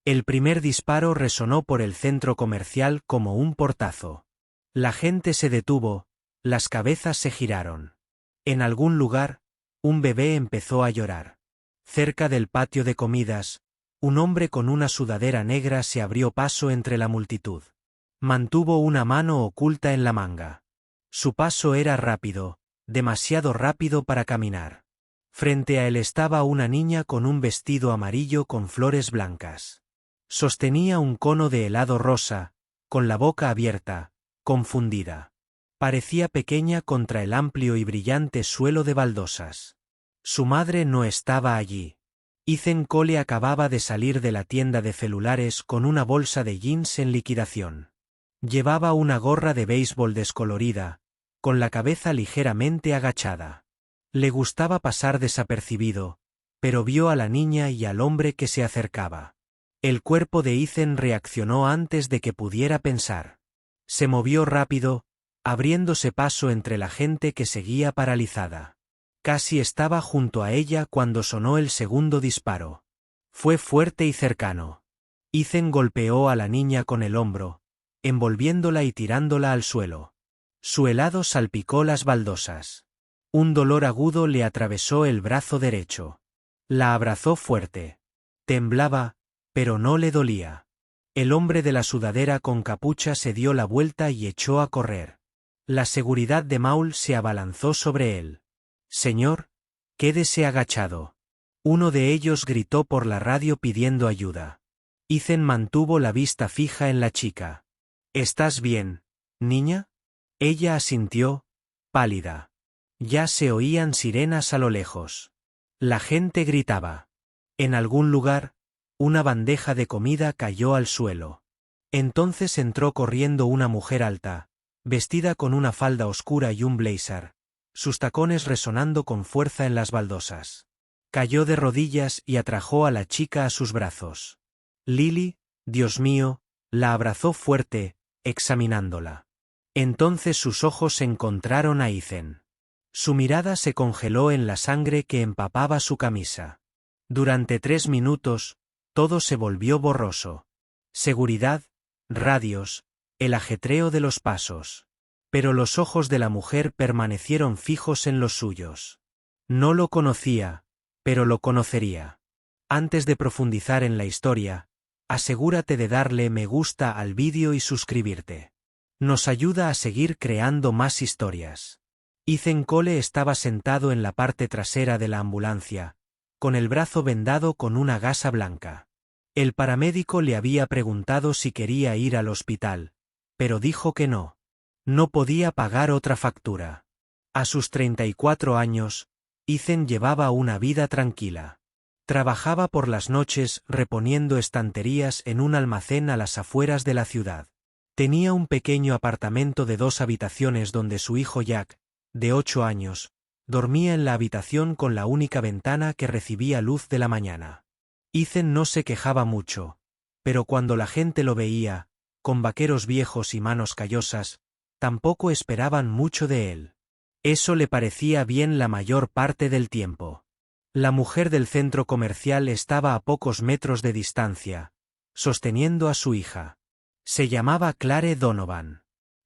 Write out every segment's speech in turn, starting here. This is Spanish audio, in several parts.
El primer disparo resonó por el centro comercial como un portazo. La gente se detuvo, las cabezas se giraron. En algún lugar, un bebé empezó a llorar. Cerca del patio de comidas, un hombre con una sudadera negra se abrió paso entre la multitud. Mantuvo una mano oculta en la manga. Su paso era rápido, demasiado rápido para caminar. Frente a él estaba una niña con un vestido amarillo con flores blancas. Sostenía un cono de helado rosa, con la boca abierta, confundida. Parecía pequeña contra el amplio y brillante suelo de baldosas. Su madre no estaba allí. Ethan Cole acababa de salir de la tienda de celulares con una bolsa de jeans en liquidación. Llevaba una gorra de béisbol descolorida, con la cabeza ligeramente agachada. Le gustaba pasar desapercibido, pero vio a la niña y al hombre que se acercaba. El cuerpo de Ethan reaccionó antes de que pudiera pensar. Se movió rápido, abriéndose paso entre la gente que seguía paralizada. Casi estaba junto a ella cuando sonó el segundo disparo. Fue fuerte y cercano. Ethan golpeó a la niña con el hombro, envolviéndola y tirándola al suelo. Su helado salpicó las baldosas. Un dolor agudo le atravesó el brazo derecho. La abrazó fuerte. Temblaba, pero no le dolía. El hombre de la sudadera con capucha se dio la vuelta y echó a correr. La seguridad de Maul se abalanzó sobre él. «Señor, quédese agachado». Uno de ellos gritó por la radio pidiendo ayuda. Ethan mantuvo la vista fija en la chica. «¿Estás bien, niña?» Ella asintió, pálida. Ya se oían sirenas a lo lejos. La gente gritaba. En algún lugar, una bandeja de comida cayó al suelo. Entonces entró corriendo una mujer alta, vestida con una falda oscura y un blazer, sus tacones resonando con fuerza en las baldosas. Cayó de rodillas y atrajo a la chica a sus brazos. Lily, Dios mío, la abrazó fuerte, examinándola. Entonces sus ojos encontraron a Ethan. Su mirada se congeló en la sangre que empapaba su camisa. Durante 3 minutos, todo se volvió borroso. Seguridad, radios, el ajetreo de los pasos. Pero los ojos de la mujer permanecieron fijos en los suyos. No lo conocía, pero lo conocería. Antes de profundizar en la historia, asegúrate de darle me gusta al vídeo y suscribirte. Nos ayuda a seguir creando más historias. Ethan Cole estaba sentado en la parte trasera de la ambulancia, con el brazo vendado con una gasa blanca. El paramédico le había preguntado si quería ir al hospital, pero dijo que no. No podía pagar otra factura. A sus 34 años, Ethan llevaba una vida tranquila. Trabajaba por las noches reponiendo estanterías en un almacén a las afueras de la ciudad. Tenía un pequeño apartamento de 2 habitaciones donde su hijo Jack, de 8 años, dormía en la habitación con la única ventana que recibía luz de la mañana. Ethan no se quejaba mucho, pero cuando la gente lo veía, con vaqueros viejos y manos callosas, tampoco esperaban mucho de él. Eso le parecía bien la mayor parte del tiempo. La mujer del centro comercial estaba a pocos metros de distancia, sosteniendo a su hija. Se llamaba Clare Donovan.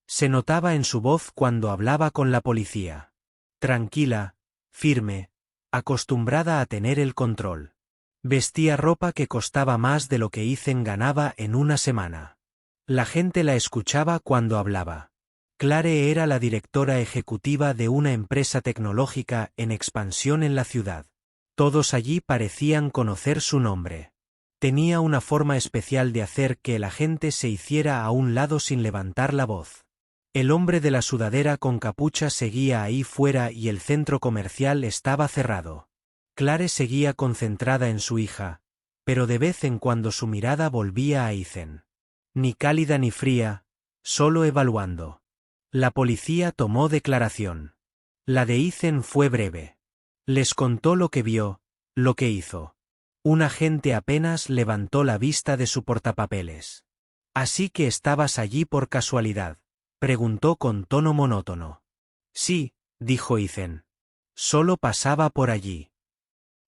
Se notaba en su voz cuando hablaba con la policía. Tranquila, firme, acostumbrada a tener el control. Vestía ropa que costaba más de lo que Ethan ganaba en una semana. La gente la escuchaba cuando hablaba. Clare era la directora ejecutiva de una empresa tecnológica en expansión en la ciudad. Todos allí parecían conocer su nombre. Tenía una forma especial de hacer que la gente se hiciera a un lado sin levantar la voz. El hombre de la sudadera con capucha seguía ahí fuera y el centro comercial estaba cerrado. Clare seguía concentrada en su hija, pero de vez en cuando su mirada volvía a Ethan. Ni cálida ni fría, solo evaluando. La policía tomó declaración. La de Ethan fue breve. Les contó lo que vio, lo que hizo. Un agente apenas levantó la vista de su portapapeles. «¿Así que estabas allí por casualidad?», preguntó con tono monótono. «Sí», dijo Ethan. «Solo pasaba por allí».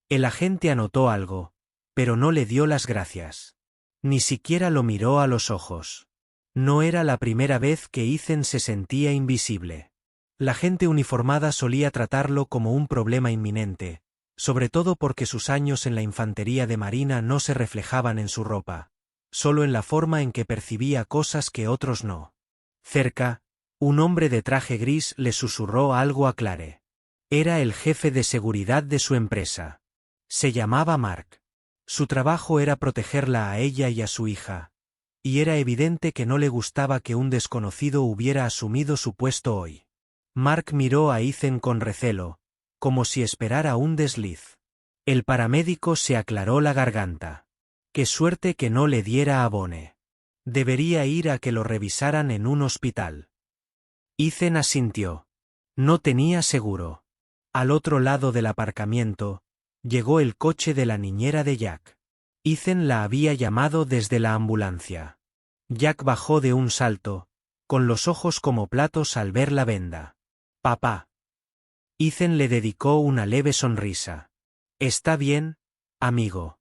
El agente anotó algo, pero no le dio las gracias. Ni siquiera lo miró a los ojos. No era la primera vez que Ethan se sentía invisible. La gente uniformada solía tratarlo como un problema inminente, sobre todo porque sus años en la infantería de marina no se reflejaban en su ropa, solo en la forma en que percibía cosas que otros no. Cerca, un hombre de traje gris le susurró algo a Clare. Era el jefe de seguridad de su empresa. Se llamaba Mark. Su trabajo era protegerla a ella y a su hija, y era evidente que no le gustaba que un desconocido hubiera asumido su puesto hoy. Mark miró a Ethan con recelo, como si esperara un desliz. El paramédico se aclaró la garganta. Qué suerte que no le diera a Bone. Debería ir a que lo revisaran en un hospital. Ethan asintió. No tenía seguro. Al otro lado del aparcamiento, llegó el coche de la niñera de Jack. Ethan la había llamado desde la ambulancia. Jack bajó de un salto, con los ojos como platos al ver la venda. «Papá». Ethan le dedicó una leve sonrisa. «Está bien, amigo.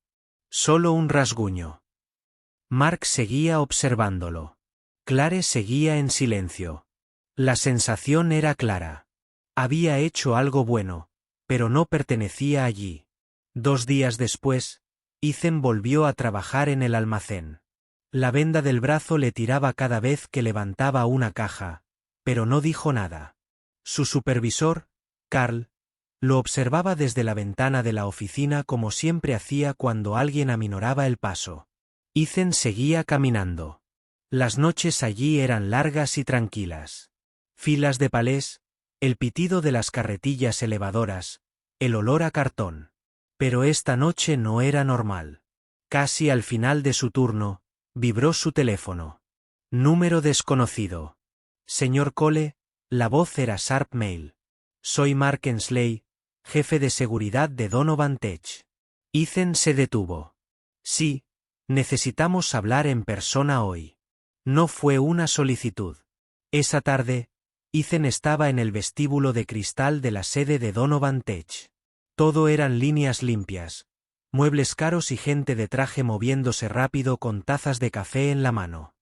Solo un rasguño». Mark seguía observándolo. Clare seguía en silencio. La sensación era clara. Había hecho algo bueno, pero no pertenecía allí. 2 días después, Ethan volvió a trabajar en el almacén. La venda del brazo le tiraba cada vez que levantaba una caja, pero no dijo nada. Su supervisor, Carl, lo observaba desde la ventana de la oficina como siempre hacía cuando alguien aminoraba el paso. Ethan seguía caminando. Las noches allí eran largas y tranquilas. Filas de palés, el pitido de las carretillas elevadoras, el olor a cartón. Pero esta noche no era normal. Casi al final de su turno, vibró su teléfono. Número desconocido. Señor Cole, la voz era Sharp Mail. Soy Mark Ensley, jefe de seguridad de Donovan Tech. Ethan se detuvo. Sí, necesitamos hablar en persona hoy. No fue una solicitud. Esa tarde, Ethan estaba en el vestíbulo de cristal de la sede de Donovan Tech. Todo eran líneas limpias, muebles caros y gente de traje moviéndose rápido con tazas de café en la mano.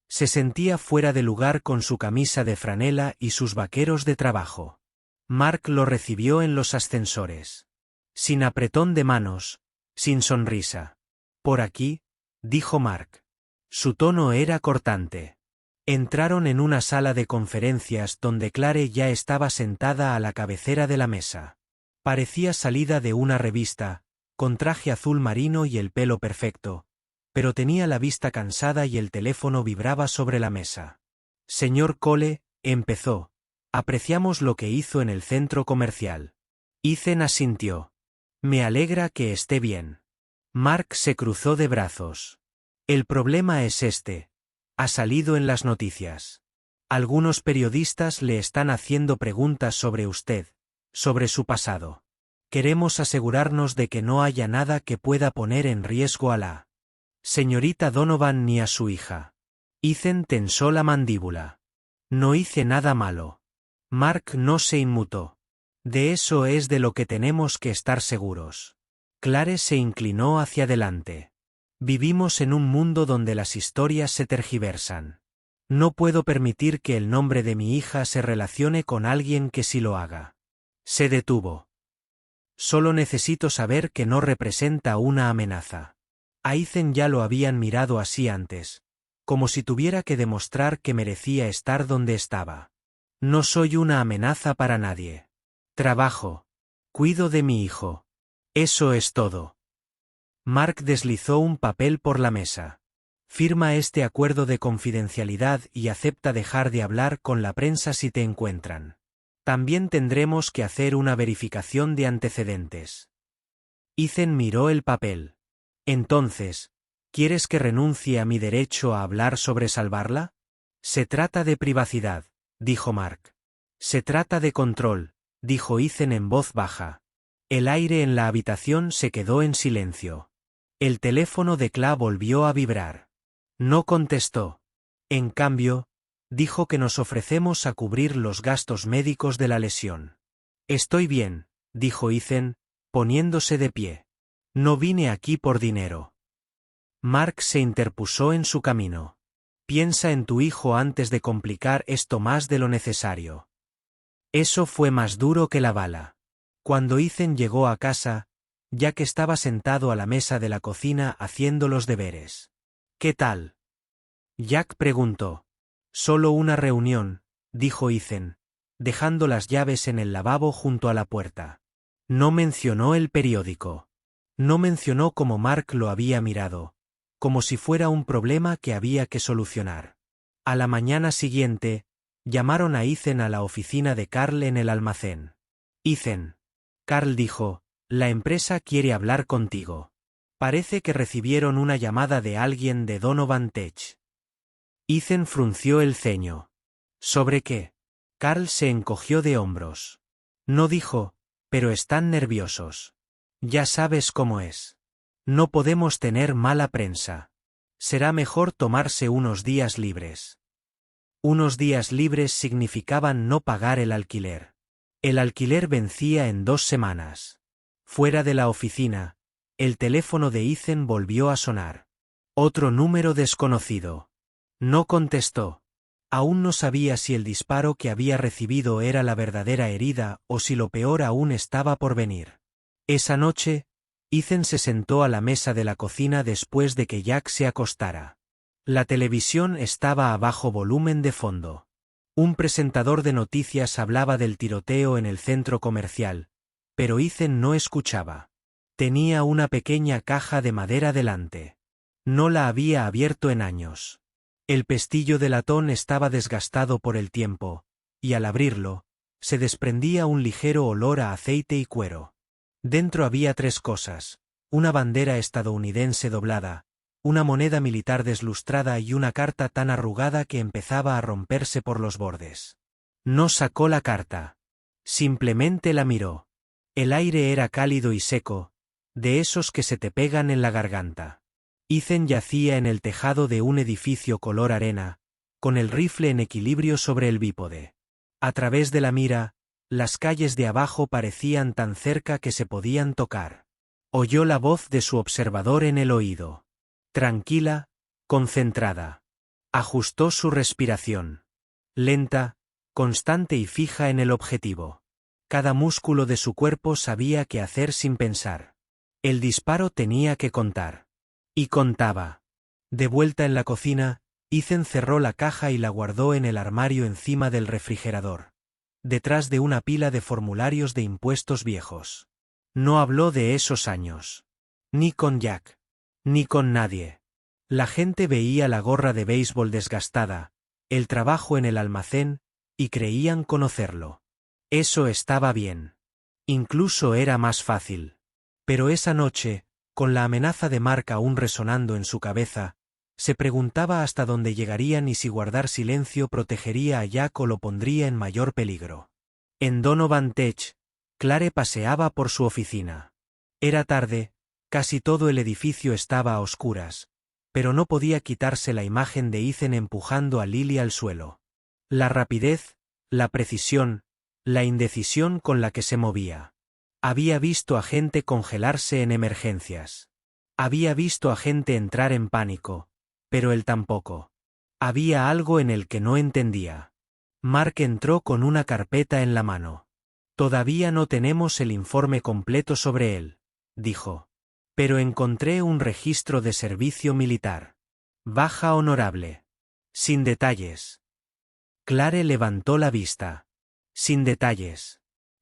Se sentía fuera de lugar con su camisa de franela y sus vaqueros de trabajo. Mark lo recibió en los ascensores. Sin apretón de manos, sin sonrisa. «Por aquí», dijo Mark. Su tono era cortante. Entraron en una sala de conferencias donde Clare ya estaba sentada a la cabecera de la mesa. Parecía salida de una revista, con traje azul marino y el pelo perfecto, pero tenía la vista cansada y el teléfono vibraba sobre la mesa. «Señor Cole», empezó, «apreciamos lo que hizo en el centro comercial». Ethan asintió. «Me alegra que esté bien». Mark se cruzó de brazos. «El problema es este. Ha salido en las noticias. Algunos periodistas le están haciendo preguntas sobre usted, sobre su pasado. Queremos asegurarnos de que no haya nada que pueda poner en riesgo a la señorita Donovan ni a su hija». Ethan tensó la mandíbula. «No hice nada malo». Mark no se inmutó. «De eso es de lo que tenemos que estar seguros». Clare se inclinó hacia adelante. «Vivimos en un mundo donde las historias se tergiversan. No puedo permitir que el nombre de mi hija se relacione con alguien que sí lo haga». Se detuvo. «Solo necesito saber que no representa una amenaza». A Ethan ya lo habían mirado así antes, como si tuviera que demostrar que merecía estar donde estaba. «No soy una amenaza para nadie. Trabajo. Cuido de mi hijo. Eso es todo». Mark deslizó un papel por la mesa. «Firma este acuerdo de confidencialidad y acepta dejar de hablar con la prensa si te encuentran. También tendremos que hacer una verificación de antecedentes». Ethan miró el papel. «Entonces, ¿quieres que renuncie a mi derecho a hablar sobre salvarla?» «Se trata de privacidad», dijo Mark. «Se trata de control», dijo Ethan en voz baja. El aire en la habitación se quedó en silencio. El teléfono de Cla volvió a vibrar. No contestó. En cambio, dijo que nos ofrecemos a cubrir los gastos médicos de la lesión. «Estoy bien», dijo Ethan, poniéndose de pie. «No vine aquí por dinero». Mark se interpuso en su camino. Piensa en tu hijo antes de complicar esto más de lo necesario. Eso fue más duro que la bala. Cuando Ethan llegó a casa, Jack estaba sentado a la mesa de la cocina haciendo los deberes. ¿Qué tal? Jack preguntó. Solo una reunión, dijo Ethan, dejando las llaves en el lavabo junto a la puerta. No mencionó el periódico. No mencionó cómo Mark lo había mirado, como si fuera un problema que había que solucionar. A la mañana siguiente, llamaron a Ethan a la oficina de Carl en el almacén. Ethan. Carl dijo, la empresa quiere hablar contigo. Parece que recibieron una llamada de alguien de Donovan Tech. Ethan frunció el ceño. ¿Sobre qué? Carl se encogió de hombros. No dijo, pero están nerviosos. Ya sabes cómo es. No podemos tener mala prensa. Será mejor tomarse unos días libres. Unos días libres significaban no pagar el alquiler. El alquiler vencía en 2 semanas. Fuera de la oficina, el teléfono de Ethan volvió a sonar. Otro número desconocido. No contestó. Aún no sabía si el disparo que había recibido era la verdadera herida o si lo peor aún estaba por venir. Esa noche, Ethan se sentó a la mesa de la cocina después de que Jack se acostara. La televisión estaba a bajo volumen de fondo. Un presentador de noticias hablaba del tiroteo en el centro comercial, pero Ethan no escuchaba. Tenía una pequeña caja de madera delante. No la había abierto en años. El pestillo de latón estaba desgastado por el tiempo, y al abrirlo, se desprendía un ligero olor a aceite y cuero. Dentro había 3 cosas: una bandera estadounidense doblada, una moneda militar deslustrada y una carta tan arrugada que empezaba a romperse por los bordes. No sacó la carta. Simplemente la miró. El aire era cálido y seco, de esos que se te pegan en la garganta. Ethan yacía en el tejado de un edificio color arena, con el rifle en equilibrio sobre el bípode. A través de la mira, las calles de abajo parecían tan cerca que se podían tocar. Oyó la voz de su observador en el oído. Tranquila, concentrada. Ajustó su respiración. Lenta, constante y fija en el objetivo. Cada músculo de su cuerpo sabía qué hacer sin pensar. El disparo tenía que contar. Y contaba. De vuelta en la cocina, Ethan cerró la caja y la guardó en el armario encima del refrigerador, detrás de una pila de formularios de impuestos viejos. No habló de esos años. Ni con Jack. Ni con nadie. La gente veía la gorra de béisbol desgastada, el trabajo en el almacén, y creían conocerlo. Eso estaba bien. Incluso era más fácil. Pero esa noche, con la amenaza de Mark aún resonando en su cabeza, se preguntaba hasta dónde llegarían y si guardar silencio protegería a Jack o lo pondría en mayor peligro. En Donovan Tech, Clare paseaba por su oficina. Era tarde, casi todo el edificio estaba a oscuras, pero no podía quitarse la imagen de Ethan empujando a Lily al suelo. La rapidez, la precisión, la indecisión con la que se movía. Había visto a gente congelarse en emergencias. Había visto a gente entrar en pánico, pero él tampoco. Había algo en el que no entendía. Mark entró con una carpeta en la mano. Todavía no tenemos el informe completo sobre él, dijo. Pero encontré un registro de servicio militar. Baja honorable. Sin detalles. Clare levantó la vista. Sin detalles.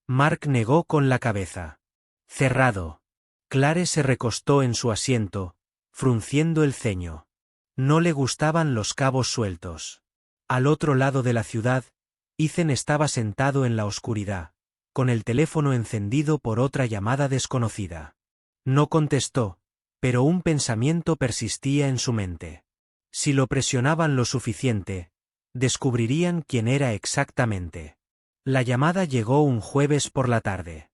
Mark negó con la cabeza. Cerrado. Clare se recostó en su asiento, frunciendo el ceño. No le gustaban los cabos sueltos. Al otro lado de la ciudad, Ethan estaba sentado en la oscuridad, con el teléfono encendido por otra llamada desconocida. No contestó, pero un pensamiento persistía en su mente. Si lo presionaban lo suficiente, descubrirían quién era exactamente. La llamada llegó un jueves por la tarde.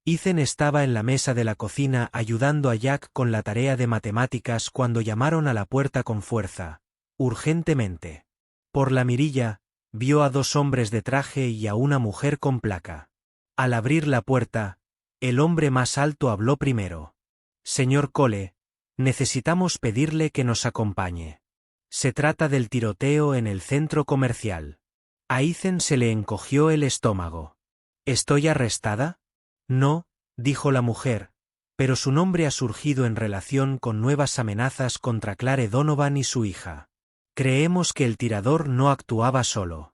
Ethan estaba en la mesa de la cocina ayudando a Jack con la tarea de matemáticas cuando llamaron a la puerta con fuerza, urgentemente. Por la mirilla, vio a 2 hombres de traje y a una mujer con placa. Al abrir la puerta, el hombre más alto habló primero. Señor Cole, Necesitamos pedirle que nos acompañe. Se trata del tiroteo en el centro comercial. A Ethan se le encogió el estómago. ¿Estoy arrestada? No, dijo la mujer, pero su nombre ha surgido en relación con nuevas amenazas contra Clare Donovan y su hija. Creemos que el tirador no actuaba solo.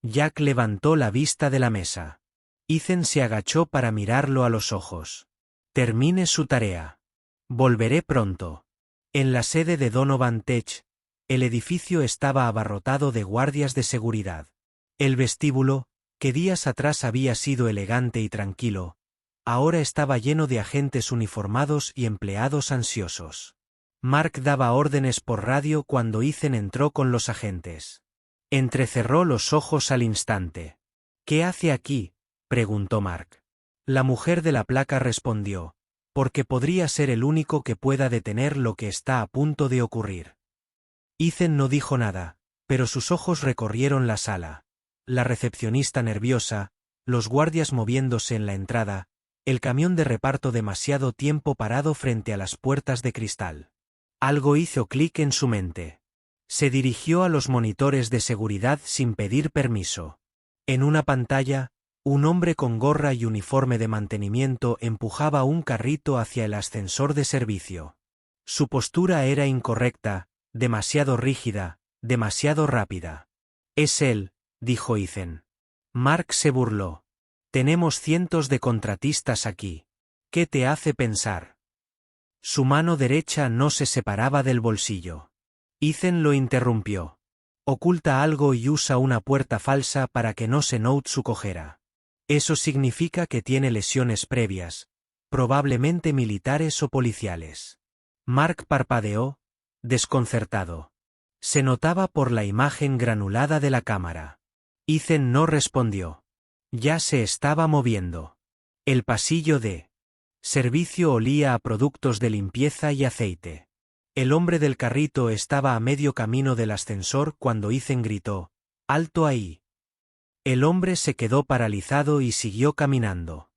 Jack levantó la vista de la mesa. Ethan se agachó para mirarlo a los ojos. Termine su tarea. Volveré pronto. En la sede de Donovan Tech, el edificio estaba abarrotado de guardias de seguridad. El vestíbulo, que días atrás había sido elegante y tranquilo, ahora estaba lleno de agentes uniformados y empleados ansiosos. Mark daba órdenes por radio cuando Ethan entró con los agentes. Entrecerró los ojos al instante. ¿Qué hace aquí?, preguntó Mark. La mujer de la placa respondió, porque podría ser el único que pueda detener lo que está a punto de ocurrir. Ethan no dijo nada, pero sus ojos recorrieron la sala. La recepcionista nerviosa, los guardias moviéndose en la entrada, el camión de reparto demasiado tiempo parado frente a las puertas de cristal. Algo hizo clic en su mente. Se dirigió a los monitores de seguridad sin pedir permiso. En una pantalla, un hombre con gorra y uniforme de mantenimiento empujaba un carrito hacia el ascensor de servicio. Su postura era incorrecta, demasiado rígida, demasiado rápida. Es él, dijo Ethan. Mark se burló. Tenemos cientos de contratistas aquí. ¿Qué te hace pensar? Su mano derecha no se separaba del bolsillo. Ethan lo interrumpió. Oculta algo y usa una puerta falsa para que no se note su cojera. Eso significa que tiene lesiones previas, probablemente militares o policiales. Mark parpadeó, desconcertado. Se notaba por la imagen granulada de la cámara. Ethan no respondió. Ya se estaba moviendo. El pasillo de servicio olía a productos de limpieza y aceite. El hombre del carrito estaba a medio camino del ascensor cuando Ethan gritó, «¡Alto ahí!». El hombre se quedó paralizado y siguió caminando.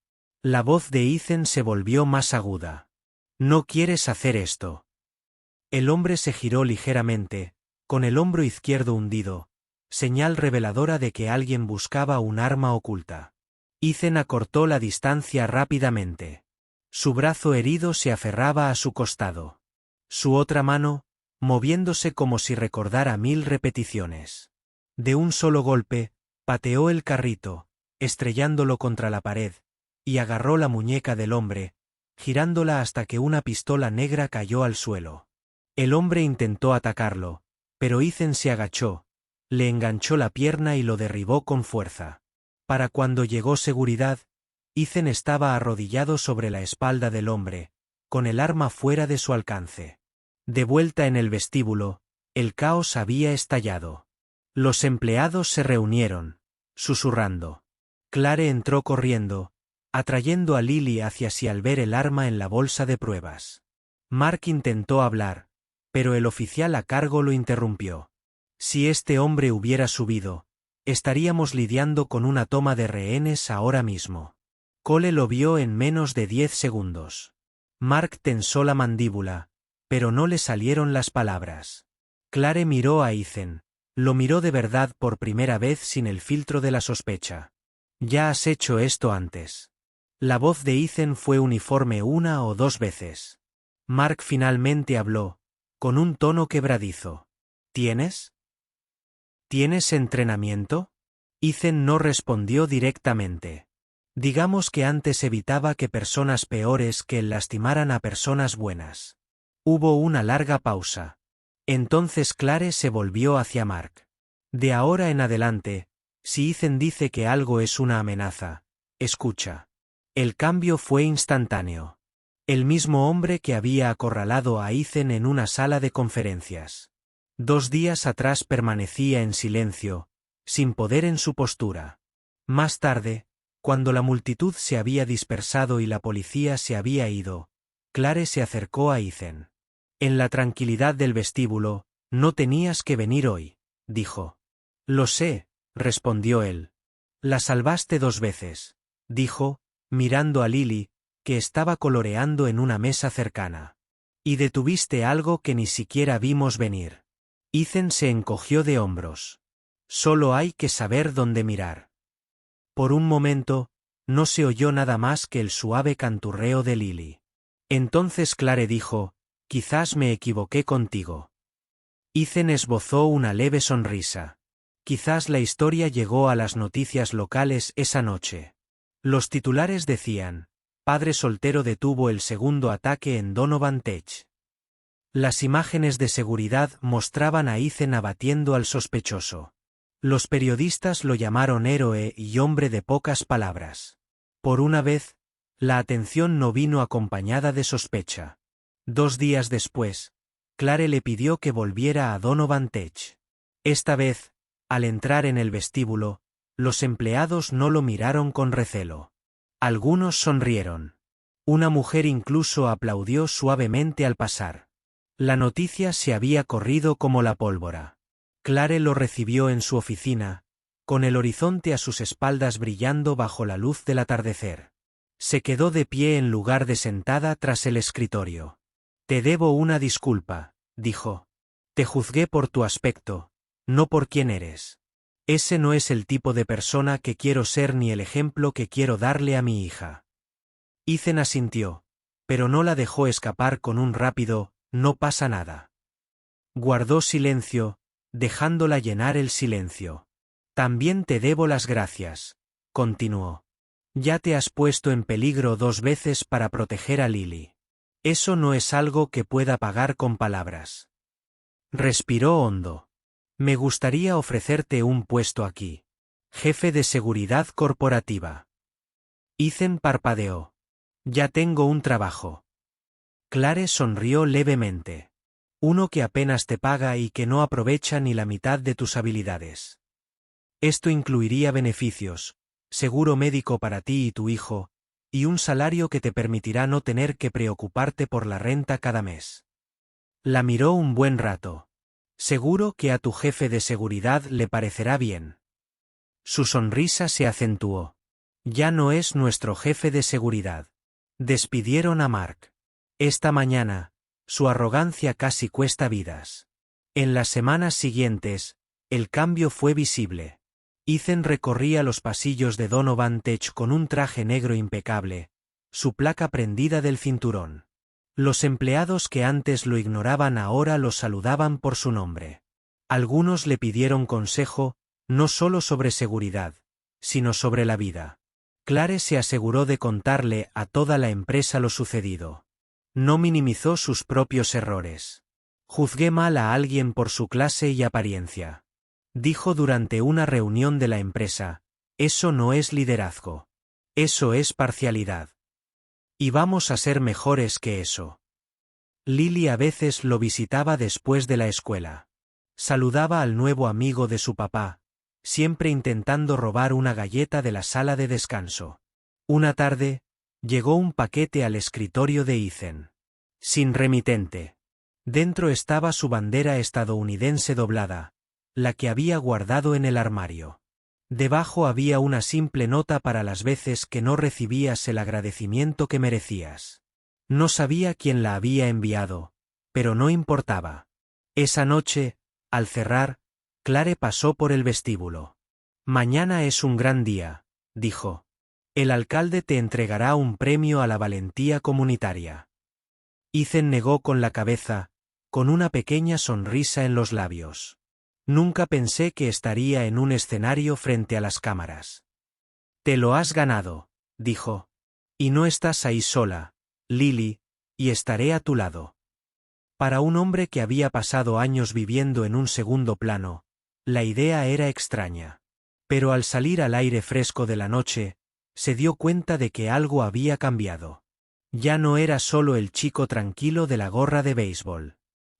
La voz de Ethan se volvió más aguda. «No quieres hacer esto». El hombre se giró ligeramente, con el hombro izquierdo hundido, señal reveladora de que alguien buscaba un arma oculta. Ethan acortó la distancia rápidamente. Su brazo herido se aferraba a su costado. Su otra mano, moviéndose como si recordara 1000 repeticiones. De un solo golpe, pateó el carrito, estrellándolo contra la pared, y agarró la muñeca del hombre, girándola hasta que una pistola negra cayó al suelo. El hombre intentó atacarlo, pero Ethan se agachó, le enganchó la pierna y lo derribó con fuerza. Para cuando llegó seguridad, Ethan estaba arrodillado sobre la espalda del hombre, con el arma fuera de su alcance. De vuelta en el vestíbulo, el caos había estallado. Los empleados se reunieron, susurrando. Clare entró corriendo, atrayendo a Lily hacia sí al ver el arma en la bolsa de pruebas. Mark intentó hablar, pero el oficial a cargo lo interrumpió. Si este hombre hubiera subido, estaríamos lidiando con una toma de rehenes ahora mismo. Cole lo vio en menos de 10 segundos. Mark tensó la mandíbula, pero no le salieron las palabras. Clare miró a Ethan. Lo miró de verdad por primera vez sin el filtro de la sospecha. «Ya has hecho esto antes». La voz de Ethan fue uniforme una o dos veces. Mark finalmente habló, con un tono quebradizo. ¿Tienes entrenamiento? Ethan no respondió directamente. Digamos que antes evitaba que personas peores que él lastimaran a personas buenas. Hubo una larga pausa. Entonces Clare se volvió hacia Mark. De ahora en adelante, si Ethan dice que algo es una amenaza, escucha. El cambio fue instantáneo. El mismo hombre que había acorralado a Ethan en una sala de conferencias. 2 días atrás permanecía en silencio, sin poder en su postura. Más tarde, cuando la multitud se había dispersado y la policía se había ido, Clare se acercó a Ethan. En la tranquilidad del vestíbulo, «No tenías que venir hoy», dijo. «Lo sé», respondió él. «La salvaste 2 veces», dijo, mirando a Lily, que estaba coloreando en una mesa cercana. Y detuviste algo que ni siquiera vimos venir. Ethan se encogió de hombros. Solo hay que saber dónde mirar. Por un momento, no se oyó nada más que el suave canturreo de Lily. Entonces Clare dijo, quizás me equivoqué contigo. Ethan esbozó una leve sonrisa. Quizás la historia llegó a las noticias locales esa noche. Los titulares decían, padre soltero detuvo el segundo ataque en Donovan Tech. Las imágenes de seguridad mostraban a Ethan abatiendo al sospechoso. Los periodistas lo llamaron héroe y hombre de pocas palabras. Por una vez, la atención no vino acompañada de sospecha. 2 días después, Clare le pidió que volviera a Donovan Tech. Esta vez, al entrar en el vestíbulo, los empleados no lo miraron con recelo. Algunos sonrieron. Una mujer incluso aplaudió suavemente al pasar. La noticia se había corrido como la pólvora. Clare lo recibió en su oficina, con el horizonte a sus espaldas brillando bajo la luz del atardecer. Se quedó de pie en lugar de sentada tras el escritorio. Te debo una disculpa, dijo. Te juzgué por tu aspecto, no por quién eres. Ese no es el tipo de persona que quiero ser ni el ejemplo que quiero darle a mi hija. Ethan asintió, pero no la dejó escapar con un rápido, no pasa nada. Guardó silencio, dejándola llenar el silencio. También te debo las gracias, continuó. Ya te has puesto en peligro 2 veces para proteger a Lily. Eso no es algo que pueda pagar con palabras. Respiró hondo. Me gustaría ofrecerte un puesto aquí. Jefe de seguridad corporativa. Ethan parpadeó. Ya tengo un trabajo. Clare sonrió levemente. Uno que apenas te paga y que no aprovecha ni la mitad de tus habilidades. Esto incluiría beneficios, seguro médico para ti y tu hijo, y un salario que te permitirá no tener que preocuparte por la renta cada mes. La miró un buen rato. Seguro que a tu jefe de seguridad le parecerá bien. Su sonrisa se acentuó. Ya no es nuestro jefe de seguridad. Despidieron a Mark. Esta mañana, su arrogancia casi cuesta vidas. En las semanas siguientes, el cambio fue visible. Ethan recorría los pasillos de Donovan Tech con un traje negro impecable, su placa prendida del cinturón. Los empleados que antes lo ignoraban ahora lo saludaban por su nombre. Algunos le pidieron consejo, no solo sobre seguridad, sino sobre la vida. Clare se aseguró de contarle a toda la empresa lo sucedido. No minimizó sus propios errores. Juzgué mal a alguien por su clase y apariencia. Dijo durante una reunión de la empresa, eso no es liderazgo. Eso es parcialidad. Y vamos a ser mejores que eso. Lily a veces lo visitaba después de la escuela. Saludaba al nuevo amigo de su papá, siempre intentando robar una galleta de la sala de descanso. Una tarde, llegó un paquete al escritorio de Ethan. Sin remitente. Dentro estaba su bandera estadounidense doblada, la que había guardado en el armario. Debajo había una simple nota para las veces que no recibías el agradecimiento que merecías. No sabía quién la había enviado, pero no importaba. Esa noche, al cerrar, Clare pasó por el vestíbulo. Mañana es un gran día, dijo. El alcalde te entregará un premio a la valentía comunitaria. Ethan negó con la cabeza, con una pequeña sonrisa en los labios. Nunca pensé que estaría en un escenario frente a las cámaras. Te lo has ganado, dijo. Y no estás ahí sola, Lily, y estaré a tu lado. Para un hombre que había pasado años viviendo en un segundo plano, la idea era extraña. Pero al salir al aire fresco de la noche, se dio cuenta de que algo había cambiado. Ya no era solo el chico tranquilo de la gorra de béisbol.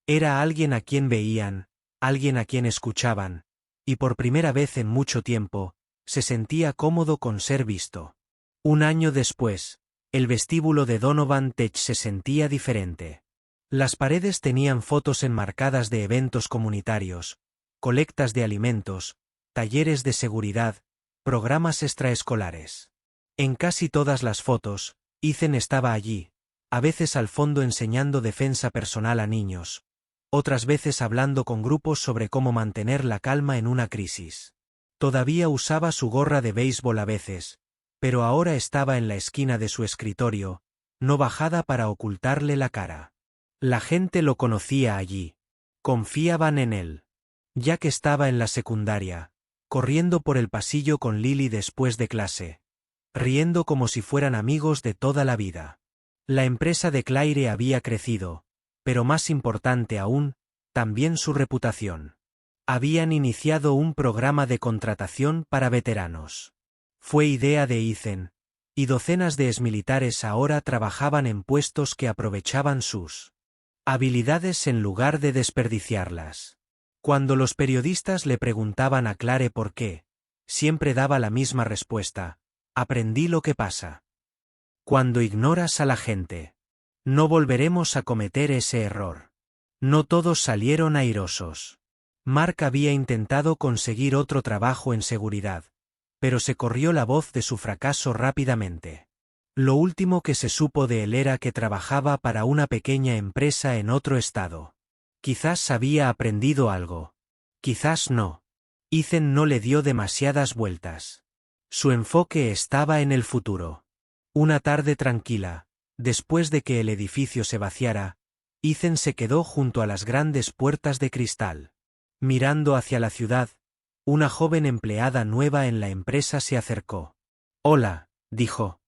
Era alguien a quien veían, alguien a quien escuchaban, y por primera vez en mucho tiempo, se sentía cómodo con ser visto. Un año después, el vestíbulo de Donovan Tech se sentía diferente. Las paredes tenían fotos enmarcadas de eventos comunitarios, colectas de alimentos, talleres de seguridad, programas extraescolares. En casi todas las fotos, Ethan estaba allí, a veces al fondo enseñando defensa personal a niños, otras veces hablando con grupos sobre cómo mantener la calma en una crisis. Todavía usaba su gorra de béisbol a veces, pero ahora estaba en la esquina de su escritorio, no bajada para ocultarle la cara. La gente lo conocía allí. Confiaban en él. Jack estaba en la secundaria, corriendo por el pasillo con Lily después de clase, riendo como si fueran amigos de toda la vida. La empresa de Claire había crecido, pero más importante aún, también su reputación. Habían iniciado un programa de contratación para veteranos. Fue idea de Ethan, y docenas de exmilitares ahora trabajaban en puestos que aprovechaban sus habilidades en lugar de desperdiciarlas. Cuando los periodistas le preguntaban a Claire por qué, siempre daba la misma respuesta: aprendí lo que pasa cuando ignoras a la gente. No volveremos a cometer ese error. No todos salieron airosos. Mark había intentado conseguir otro trabajo en seguridad, pero se corrió la voz de su fracaso rápidamente. Lo último que se supo de él era que trabajaba para una pequeña empresa en otro estado. Quizás había aprendido algo. Quizás no. Ethan no le dio demasiadas vueltas. Su enfoque estaba en el futuro. Una tarde tranquila, después de que el edificio se vaciara, Ethan se quedó junto a las grandes puertas de cristal. Mirando hacia la ciudad, una joven empleada nueva en la empresa se acercó. «Hola», dijo.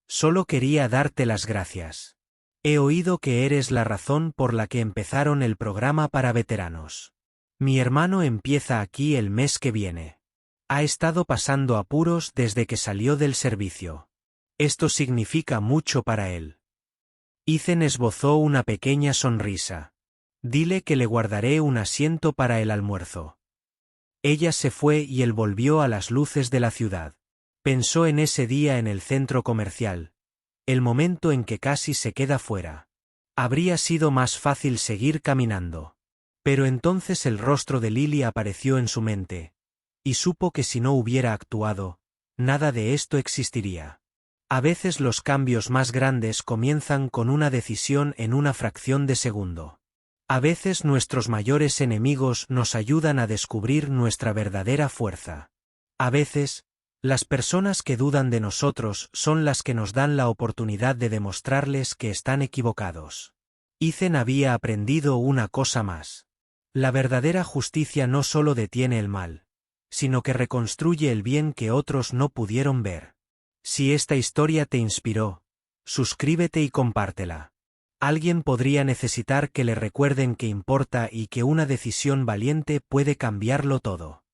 «Solo quería darte las gracias. He oído que eres la razón por la que empezaron el programa para veteranos. Mi hermano empieza aquí el mes que viene. Ha estado pasando apuros desde que salió del servicio. Esto significa mucho para él». Ethan esbozó una pequeña sonrisa. «Dile que le guardaré un asiento para el almuerzo». Ella se fue y él volvió a las luces de la ciudad. Pensó en ese día en el centro comercial, el momento en que casi se queda fuera. Habría sido más fácil seguir caminando. Pero entonces el rostro de Lily apareció en su mente, y supo que si no hubiera actuado, nada de esto existiría. A veces los cambios más grandes comienzan con una decisión en una fracción de segundo. A veces nuestros mayores enemigos nos ayudan a descubrir nuestra verdadera fuerza. A veces, las personas que dudan de nosotros son las que nos dan la oportunidad de demostrarles que están equivocados. Ethan había aprendido una cosa más. La verdadera justicia no solo detiene el mal, sino que reconstruye el bien que otros no pudieron ver. Si esta historia te inspiró, suscríbete y compártela. Alguien podría necesitar que le recuerden que importa y que una decisión valiente puede cambiarlo todo.